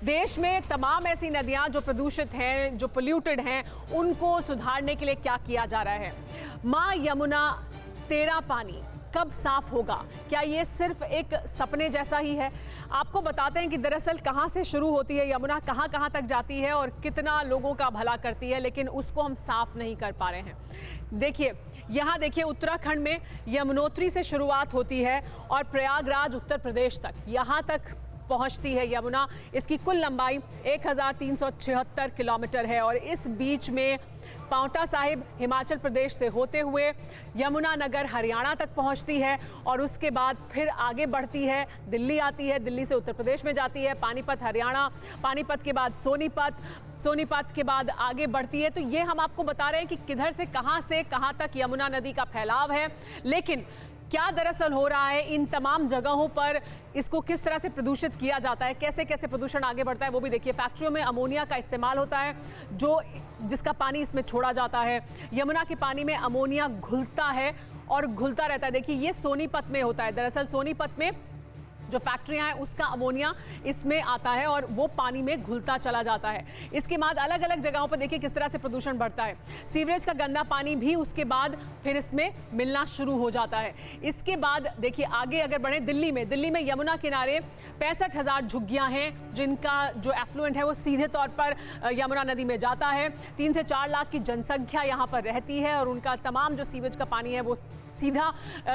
देश में तमाम ऐसी नदियां जो प्रदूषित हैं, जो पोल्यूटेड हैं, उनको सुधारने के लिए क्या किया जा रहा है। मां यमुना तेरा पानी कब साफ होगा? क्या ये सिर्फ एक सपने जैसा ही है? आपको बताते हैं कि दरअसल कहां से शुरू होती है यमुना, कहां कहां तक जाती है और कितना लोगों का भला करती है, लेकिन उसको हम साफ नहीं कर पा रहे हैं। देखिए यहाँ देखिए, उत्तराखंड में यमुनोत्री से शुरुआत होती है और प्रयागराज उत्तर प्रदेश तक यहाँ तक पहुँचती है यमुना। इसकी कुल लंबाई 1376 किलोमीटर है और इस बीच में पांवटा साहिब हिमाचल प्रदेश से होते हुए यमुनानगर हरियाणा तक पहुंचती है और उसके बाद फिर आगे बढ़ती है, दिल्ली आती है, दिल्ली से उत्तर प्रदेश में जाती है, पानीपत हरियाणा, पानीपत के बाद सोनीपत, सोनीपत के बाद आगे बढ़ती है। तो ये हम आपको बता रहे हैं कि किधर से कहां तक यमुना नदी का फैलाव है। लेकिन क्या दरअसल हो रहा है इन तमाम जगहों पर, इसको किस तरह से प्रदूषित किया जाता है, कैसे कैसे प्रदूषण आगे बढ़ता है, वो भी देखिए। फैक्ट्रियों में अमोनिया का इस्तेमाल होता है जिसका पानी इसमें छोड़ा जाता है। यमुना के पानी में अमोनिया घुलता है और घुलता रहता है। देखिए ये सोनीपत में होता है। दरअसल सोनीपत में जो फैक्ट्रियां हैं उसका अमोनिया इसमें आता है और वो पानी में घुलता चला जाता है। इसके बाद अलग अलग जगहों पर देखिए किस तरह से प्रदूषण बढ़ता है। सीवरेज का गंदा पानी भी उसके बाद फिर इसमें मिलना शुरू हो जाता है। इसके बाद देखिए आगे अगर बढ़े, दिल्ली में यमुना किनारे 65,000 झुग्गियां हैं जिनका जो एफ्लुएंट है वो सीधे तौर पर यमुना नदी में जाता है। 3 से 4 लाख की जनसंख्या यहाँ पर रहती है और उनका तमाम जो सीवेज का पानी है वो सीधा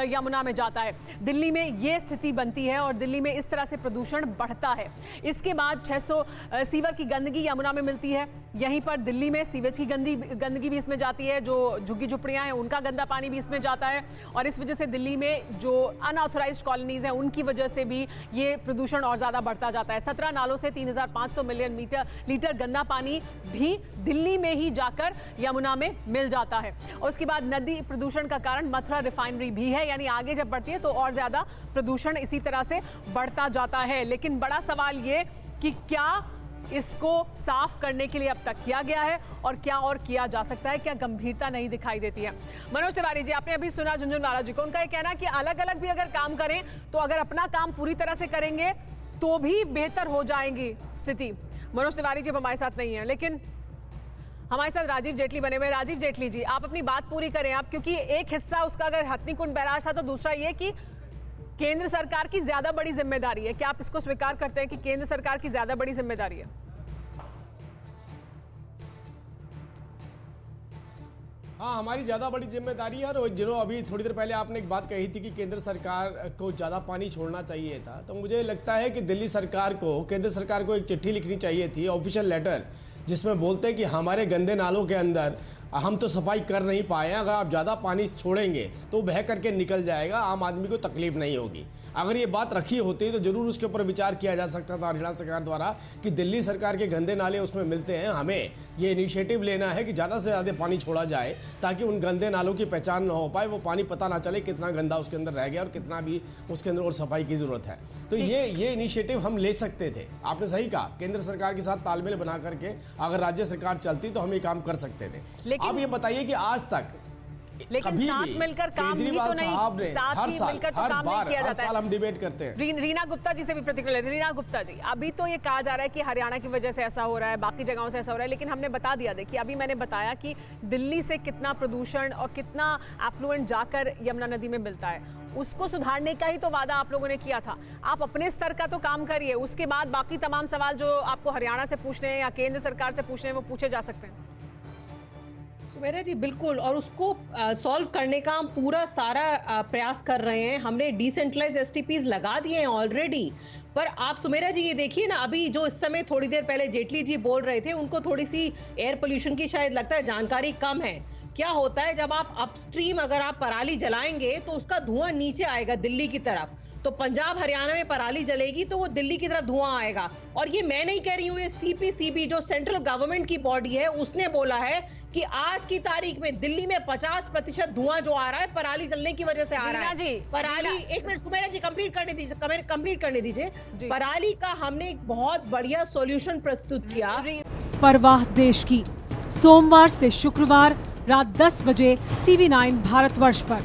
यमुना में जाता है। दिल्ली में ये स्थिति बनती है और दिल्ली में इस तरह से प्रदूषण बढ़ता है। इसके बाद 600 सीवर की गंदगी यमुना में मिलती है। यहीं पर दिल्ली में सीवेज की गंदगी भी इसमें जाती है, जो झुग्गी झुपड़ियाँ हैं उनका गंदा पानी भी इसमें जाता है और इस वजह से दिल्ली में जो अनऑथराइज्ड कॉलोनीज हैं उनकी वजह से भी ये प्रदूषण और ज़्यादा बढ़ता जाता है। 17 नालों से 3,500 मिलियन लीटर गंदा पानी भी दिल्ली में ही जाकर यमुना में मिल जाता है। और उसके बाद नदी प्रदूषण का कारण मथुरा रिफाइनरी भी है, यानी आगे जब बढ़ती है तो और ज्यादा प्रदूषण इसी तरह से बढ़ता जाता है। लेकिन बड़ा सवाल ये कि क्या इसको साफ करने के लिए अब तक किया गया है और क्या और किया जा सकता है? क्या गंभीरता नहीं दिखाई देती है? मनोज तिवारी जी, आपने अभी सुना झुनझुनवाला जी को, उनका ये कहना कि अलग अलग भी अगर काम करें तो अगर अपना काम पूरी तरह से करेंगे तो भी बेहतर हो जाएगी स्थिति। मनोज तिवारी जी हमारे साथ नहीं है, लेकिन हमारे साथ राजीव जेटली बने हुए। राजीव जेटली जी, आप अपनी बात पूरी करें आप, क्योंकि एक हिस्सा उसका अगर हथनीकुंड बैराज था तो दूसरा ये कि केंद्र सरकार की ज्यादा बड़ी जिम्मेदारी है। क्या आप इसको स्वीकार करते हैं कि केंद्र सरकार की ज्यादा बड़ी जिम्मेदारी है? हाँ, हमारी ज़्यादा बड़ी जिम्मेदारी है। और जिन्हों अभी थोड़ी देर पहले आपने एक बात कही थी कि केंद्र सरकार को ज़्यादा पानी छोड़ना चाहिए था, तो मुझे लगता है कि दिल्ली सरकार को, केंद्र सरकार को एक चिट्ठी लिखनी चाहिए थी, ऑफिशियल लेटर, जिसमें बोलते हैं कि हमारे गंदे नालों के अंदर हम तो सफाई कर नहीं पाए हैं, अगर आप ज़्यादा पानी छोड़ेंगे तो बह करके निकल जाएगा, आम आदमी को तकलीफ नहीं होगी। अगर ये बात रखी होती तो ज़रूर उसके ऊपर विचार किया जा सकता था हरियाणा सरकार द्वारा कि दिल्ली सरकार के गंदे नाले उसमें मिलते हैं, हमें ये इनिशिएटिव लेना है कि ज़्यादा से ज़्यादा पानी छोड़ा जाए ताकि उन गंदे नालों की पहचान ना हो पाए, वो पानी पता ना चले कितना गंदा उसके अंदर रह गया और कितना भी उसके अंदर और सफाई की ज़रूरत है। तो ये इनिशिएटिव हम ले सकते थे। आपने सही कहा, केंद्र सरकार के साथ तालमेल बना करके अगर राज्य सरकार चलती तो हम ये काम कर सकते थे। अब ये बताइए कि आज तक लेकिन साथ मिलकर काम भी तो नहीं, साथ ही मिलकर तो काम नहीं किया जाता है। हम डिबेट करते हैं। रीना गुप्ता जी से भी प्रतिक्रिया। रीना गुप्ता जी, अभी तो ये कहा जा रहा है कि हरियाणा की वजह से ऐसा हो रहा है, बाकी जगहों से ऐसा हो रहा है, लेकिन हमने बता दिया, देखिए अभी मैंने बताया कि दिल्ली से कितना प्रदूषण और कितना एफ्लुएंट जाकर यमुना नदी में मिलता है, उसको सुधारने का ही तो वादा आप लोगों ने किया था। आप अपने स्तर का तो काम करिए, उसके बाद बाकी तमाम सवाल जो आपको हरियाणा से पूछने हैं या केंद्र सरकार से पूछने हैं वो पूछे जा सकते हैं। सुमेरा जी बिल्कुल, और उसको सॉल्व करने का हम पूरा सारा प्रयास कर रहे हैं। हमने डिसेंट्रलाइज एसटीपीज लगा दिए हैं ऑलरेडी। पर आप सुमेरा जी ये देखिए ना, अभी जो इस समय थोड़ी देर पहले जेटली जी बोल रहे थे, उनको थोड़ी सी एयर पोल्यूशन की शायद लगता है जानकारी कम है। क्या होता है जब आप अपस्ट्रीम अगर आप पराली जलाएंगे तो उसका धुआं नीचे आएगा दिल्ली की तरफ, तो पंजाब हरियाणा में पराली जलेगी तो वो दिल्ली की तरफ धुआं आएगा। और ये मैं नहीं कह रही हूँ, ये सीपीसीबी जो सेंट्रल गवर्नमेंट की बॉडी है उसने बोला है कि आज की तारीख में दिल्ली में 50% धुआं जो आ रहा है पराली जलने की वजह से आ रहा है। पराली, एक मिनट सुमेरा जी कंप्लीट करने दीजिए। पराली का हमने एक बहुत बढ़िया सॉल्यूशन प्रस्तुत किया। परवाह देश की, सोमवार से शुक्रवार रात 10 बजे TV9 भारतवर्ष पर।